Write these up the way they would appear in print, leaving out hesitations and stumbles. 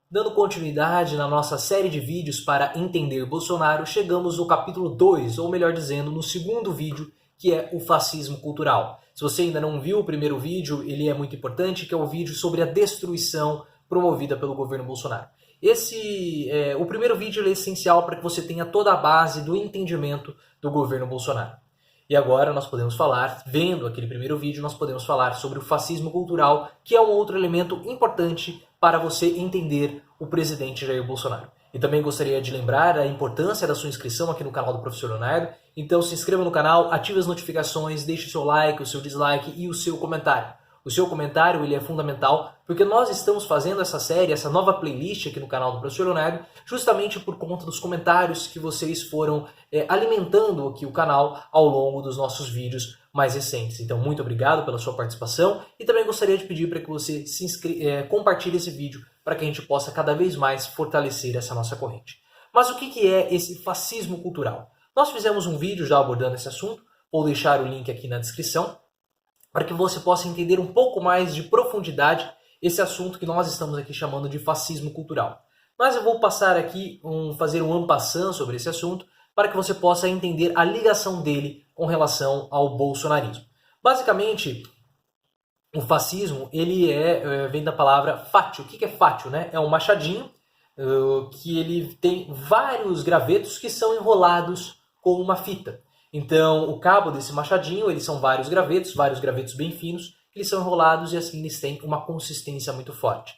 Dando continuidade na nossa série de vídeos para entender Bolsonaro, chegamos no capítulo 2, ou melhor dizendo, no segundo vídeo, que é o fascismo cultural. Se você ainda não viu o primeiro vídeo, ele é muito importante, que é o vídeo sobre a destruição promovida pelo governo Bolsonaro. O primeiro vídeo é essencial para que você tenha toda a base do entendimento do governo Bolsonaro. E agora nós podemos falar, vendo aquele primeiro vídeo, nós podemos falar sobre o fascismo cultural, que é um outro elemento importante para você entender o presidente Jair Bolsonaro. E também gostaria de lembrar a importância da sua inscrição aqui no canal do Professor Leonardo. Então se inscreva no canal, ative as notificações, deixe o seu like, o seu dislike e o seu comentário. O seu comentário ele é fundamental porque nós estamos fazendo essa série, essa nova playlist aqui no canal do Professor Leonardo, justamente por conta dos comentários que vocês foram alimentando aqui o canal ao longo dos nossos vídeos mais recentes. Então, muito obrigado pela sua participação e também gostaria de pedir para que você compartilhe esse vídeo para que a gente possa cada vez mais fortalecer essa nossa corrente. Mas o que é esse fascismo cultural? Nós fizemos um vídeo já abordando esse assunto, vou deixar o link aqui na descrição, para que você possa entender um pouco mais de profundidade esse assunto que nós estamos aqui chamando de fascismo cultural. Mas eu vou passar aqui, fazer um en passant sobre esse assunto, para que você possa entender a ligação dele com relação ao bolsonarismo. Basicamente, o fascismo ele vem da palavra fátio. O que é fátio? Né? É um machadinho que ele tem vários gravetos que são enrolados com uma fita. Então, o cabo desse machadinho, eles são vários gravetos bem finos, eles são enrolados e assim eles têm uma consistência muito forte.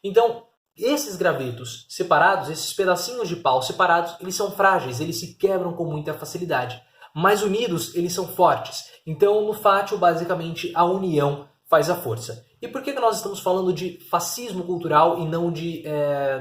Então, esses gravetos separados, esses pedacinhos de pau separados, eles são frágeis, eles se quebram com muita facilidade. Mas unidos, eles são fortes. Então, no fátio, basicamente, a união faz a força. E por que nós estamos falando de fascismo cultural e não de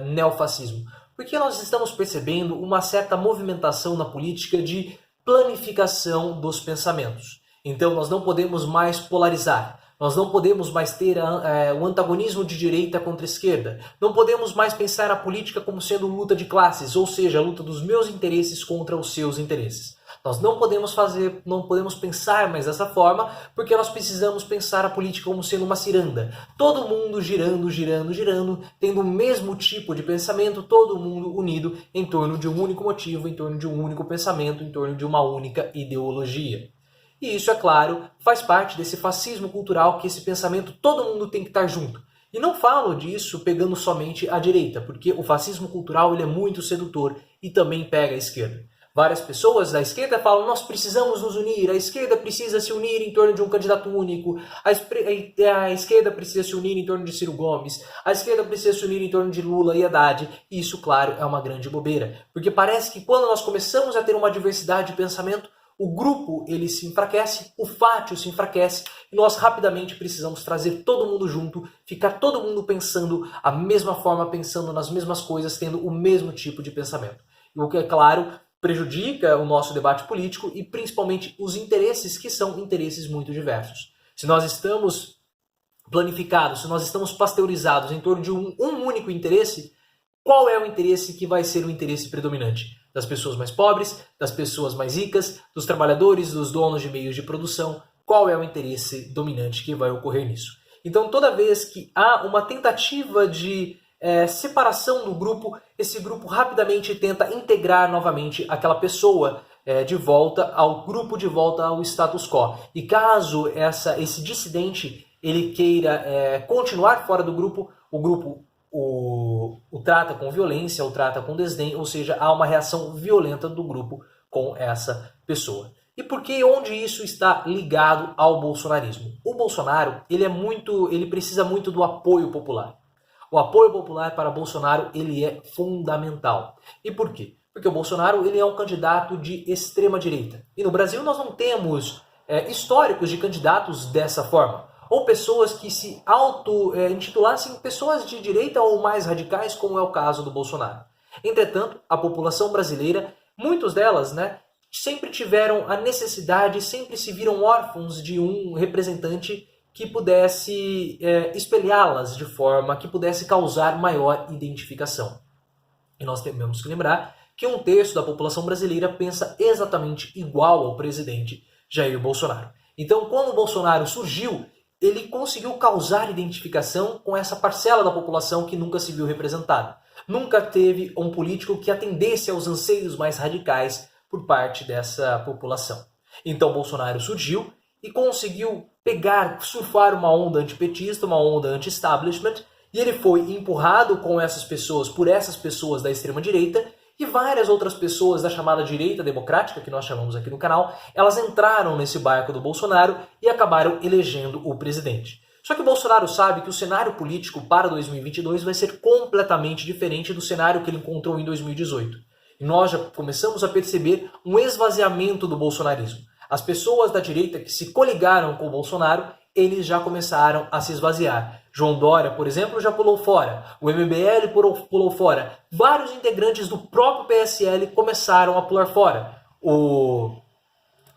neofascismo? Porque nós estamos percebendo uma certa movimentação na política de planificação dos pensamentos. Então nós não podemos mais polarizar, nós não podemos mais ter o antagonismo de direita contra esquerda, não podemos mais pensar a política como sendo luta de classes, ou seja, a luta dos meus interesses contra os seus interesses. Nós não podemos pensar mais dessa forma, porque nós precisamos pensar a política como sendo uma ciranda. Todo mundo girando, tendo o mesmo tipo de pensamento, todo mundo unido em torno de um único motivo, em torno de um único pensamento, em torno de uma única ideologia. E isso, é claro, faz parte desse fascismo cultural que esse pensamento todo mundo tem que estar junto. E não falo disso pegando somente a direita, porque o fascismo cultural ele é muito sedutor e também pega a esquerda. Várias pessoas da esquerda falam, nós precisamos nos unir, a esquerda precisa se unir em torno de um candidato único, a esquerda precisa se unir em torno de Ciro Gomes, a esquerda precisa se unir em torno de Lula e Haddad. E isso, claro, é uma grande bobeira, porque parece que quando nós começamos a ter uma diversidade de pensamento, o grupo ele se enfraquece, o fátio se enfraquece e nós rapidamente precisamos trazer todo mundo junto, ficar todo mundo pensando a mesma forma, pensando nas mesmas coisas, tendo o mesmo tipo de pensamento. E o que, é claro, prejudica o nosso debate político e principalmente os interesses, que são interesses muito diversos. Se nós estamos planificados, se nós estamos pasteurizados em torno de um único interesse, qual é o interesse que vai ser o interesse predominante? Das pessoas mais pobres, das pessoas mais ricas, dos trabalhadores, dos donos de meios de produção? Qual é o interesse dominante que vai ocorrer nisso? Então, toda vez que há uma tentativa de separação do grupo, esse grupo rapidamente tenta integrar novamente aquela pessoa de volta ao grupo, de volta ao status quo. E caso esse dissidente ele queira continuar fora do grupo, o grupo o trata com violência, o trata com desdém, ou seja, há uma reação violenta do grupo com essa pessoa. E por que onde isso está ligado ao bolsonarismo? O Bolsonaro ele precisa muito do apoio popular. O apoio popular para Bolsonaro ele é fundamental. E por quê? Porque o Bolsonaro ele é um candidato de extrema direita. E no Brasil nós não temos históricos de candidatos dessa forma. Ou pessoas que se auto-intitulassem pessoas de direita ou mais radicais, como é o caso do Bolsonaro. Entretanto, a população brasileira, muitas delas, sempre tiveram a necessidade, sempre se viram órfãos de um representante que pudesse espelhá-las de forma que pudesse causar maior identificação. E nós temos que lembrar que 1/3 da população brasileira pensa exatamente igual ao presidente Jair Bolsonaro. Então, quando o Bolsonaro surgiu, ele conseguiu causar identificação com essa parcela da população que nunca se viu representada. Nunca teve um político que atendesse aos anseios mais radicais por parte dessa população. Então Bolsonaro surgiu e conseguiu surfar uma onda antipetista, uma onda anti-establishment, e ele foi empurrado com essas pessoas, por essas pessoas da extrema-direita, e várias outras pessoas da chamada direita democrática, que nós chamamos aqui no canal, elas entraram nesse barco do Bolsonaro e acabaram elegendo o presidente. Só que o Bolsonaro sabe que o cenário político para 2022 vai ser completamente diferente do cenário que ele encontrou em 2018. E nós já começamos a perceber um esvaziamento do bolsonarismo. As pessoas da direita que se coligaram com o Bolsonaro, eles já começaram a se esvaziar. João Dória, por exemplo, já pulou fora. O MBL pulou fora. Vários integrantes do próprio PSL começaram a pular fora.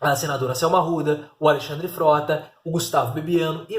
A senadora Selma Arruda, o Alexandre Frota, o Gustavo Bebiano e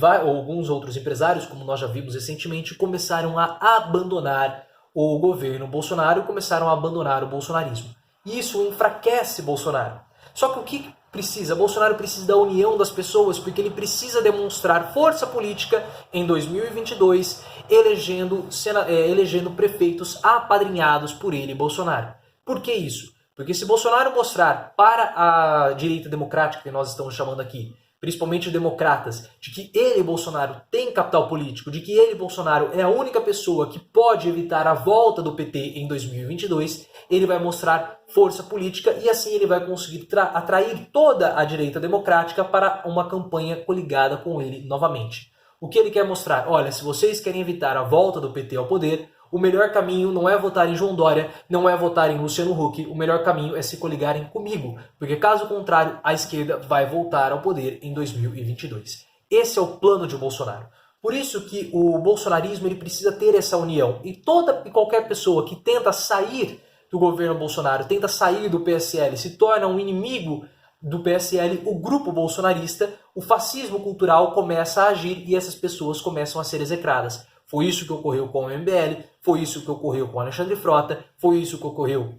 alguns outros empresários, como nós já vimos recentemente, começaram a abandonar o governo Bolsonaro e começaram a abandonar o bolsonarismo. E isso enfraquece Bolsonaro. Só que o que precisa? Bolsonaro precisa da união das pessoas, porque ele precisa demonstrar força política em 2022, elegendo prefeitos apadrinhados por ele, Bolsonaro. Por que isso? Porque se Bolsonaro mostrar para a direita democrática, que nós estamos chamando aqui, principalmente os democratas, de que ele, Bolsonaro, tem capital político, de que ele, Bolsonaro, é a única pessoa que pode evitar a volta do PT em 2022, ele vai mostrar força política e assim ele vai conseguir atrair toda a direita democrática para uma campanha coligada com ele novamente. O que ele quer mostrar? Olha, se vocês querem evitar a volta do PT ao poder, o melhor caminho não é votar em João Dória, não é votar em Luciano Huck, o melhor caminho é se coligarem comigo, porque caso contrário, a esquerda vai voltar ao poder em 2022. Esse é o plano de Bolsonaro. Por isso que o bolsonarismo ele precisa ter essa união. E toda e qualquer pessoa que tenta sair do governo Bolsonaro, tenta sair do PSL, se torna um inimigo do PSL, o grupo bolsonarista, o fascismo cultural começa a agir e essas pessoas começam a ser execradas. Foi isso que ocorreu com o MBL, foi isso que ocorreu com o Alexandre Frota, foi isso que ocorreu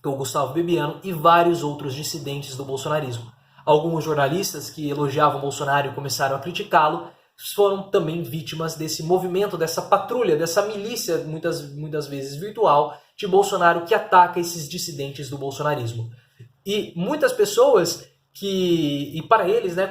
com o Gustavo Bebiano e vários outros dissidentes do bolsonarismo. Alguns jornalistas que elogiavam Bolsonaro e começaram a criticá-lo foram também vítimas desse movimento, dessa patrulha, dessa milícia, muitas vezes virtual, de Bolsonaro que ataca esses dissidentes do bolsonarismo. E muitas pessoas e para eles, né,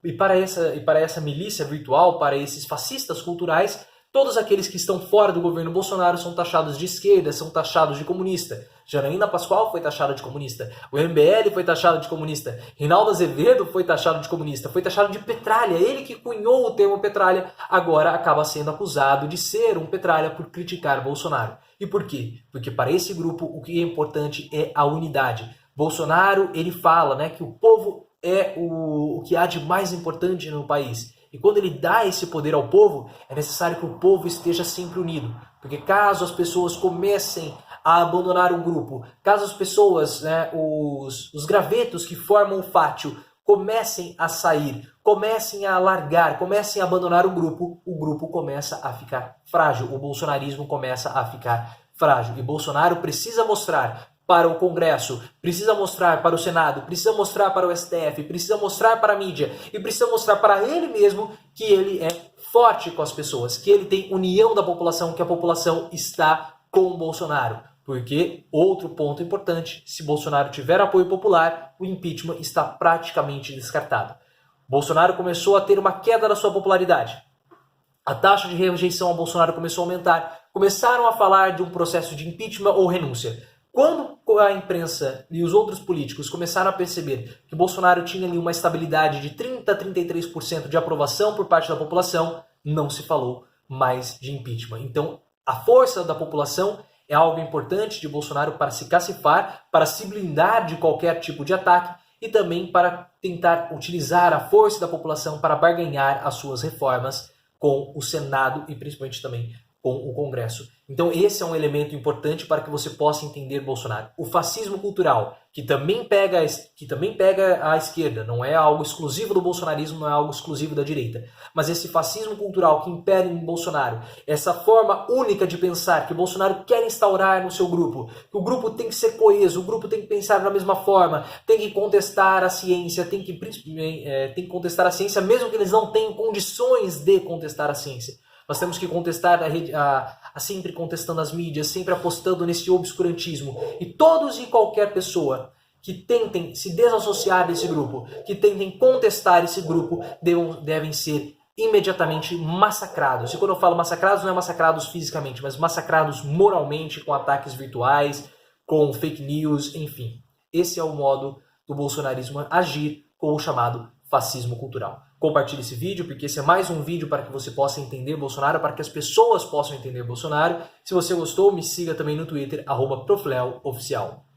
e para essa milícia virtual, para esses fascistas culturais, todos aqueles que estão fora do governo Bolsonaro são taxados de esquerda, são taxados de comunista. Janaína Pascoal foi taxada de comunista. O MBL foi taxado de comunista. Reinaldo Azevedo foi taxado de comunista. Foi taxado de petralha. Ele que cunhou o termo petralha agora acaba sendo acusado de ser um petralha por criticar Bolsonaro. E por quê? Porque para esse grupo o que é importante é a unidade. Bolsonaro, ele fala, né, que o povo é o que há de mais importante no país. E quando ele dá esse poder ao povo, é necessário que o povo esteja sempre unido. Porque caso as pessoas comecem a abandonar um grupo, caso as pessoas, né, os gravetos que formam o fátio, comecem a sair, comecem a largar, comecem a abandonar o grupo começa a ficar frágil. O bolsonarismo começa a ficar frágil. E Bolsonaro precisa mostrar para o Congresso, precisa mostrar para o Senado, precisa mostrar para o STF, precisa mostrar para a mídia e precisa mostrar para ele mesmo que ele é forte com as pessoas, que ele tem união da população, que a população está com o Bolsonaro. Porque, outro ponto importante, se Bolsonaro tiver apoio popular, o impeachment está praticamente descartado. Bolsonaro começou a ter uma queda da sua popularidade. A taxa de rejeição a Bolsonaro começou a aumentar. Começaram a falar de um processo de impeachment ou renúncia. Quando a imprensa e os outros políticos começaram a perceber que Bolsonaro tinha ali uma estabilidade de 30% a 33% de aprovação por parte da população, não se falou mais de impeachment. Então, a força da população é algo importante de Bolsonaro para se cacifar, para se blindar de qualquer tipo de ataque e também para tentar utilizar a força da população para barganhar as suas reformas com o Senado e principalmente também com o Congresso. Então esse é um elemento importante para que você possa entender Bolsonaro. O fascismo cultural, que também pega a esquerda, não é algo exclusivo do bolsonarismo, não é algo exclusivo da direita. Mas esse fascismo cultural que impera em Bolsonaro, essa forma única de pensar que Bolsonaro quer instaurar no seu grupo, que o grupo tem que ser coeso, o grupo tem que pensar da mesma forma, tem que contestar a ciência, tem que contestar a ciência mesmo que eles não tenham condições de contestar a ciência. Nós temos que contestar sempre contestando as mídias, sempre apostando nesse obscurantismo. E todos e qualquer pessoa que tentem se desassociar desse grupo, que tentem contestar esse grupo, devem ser imediatamente massacrados. E quando eu falo massacrados, não é massacrados fisicamente, mas massacrados moralmente, com ataques virtuais, com fake news, enfim. Esse é o modo do bolsonarismo agir com o chamado fascismo cultural. Compartilhe esse vídeo, porque esse é mais um vídeo para que você possa entender Bolsonaro, para que as pessoas possam entender Bolsonaro. Se você gostou, me siga também no Twitter, @profleoficial.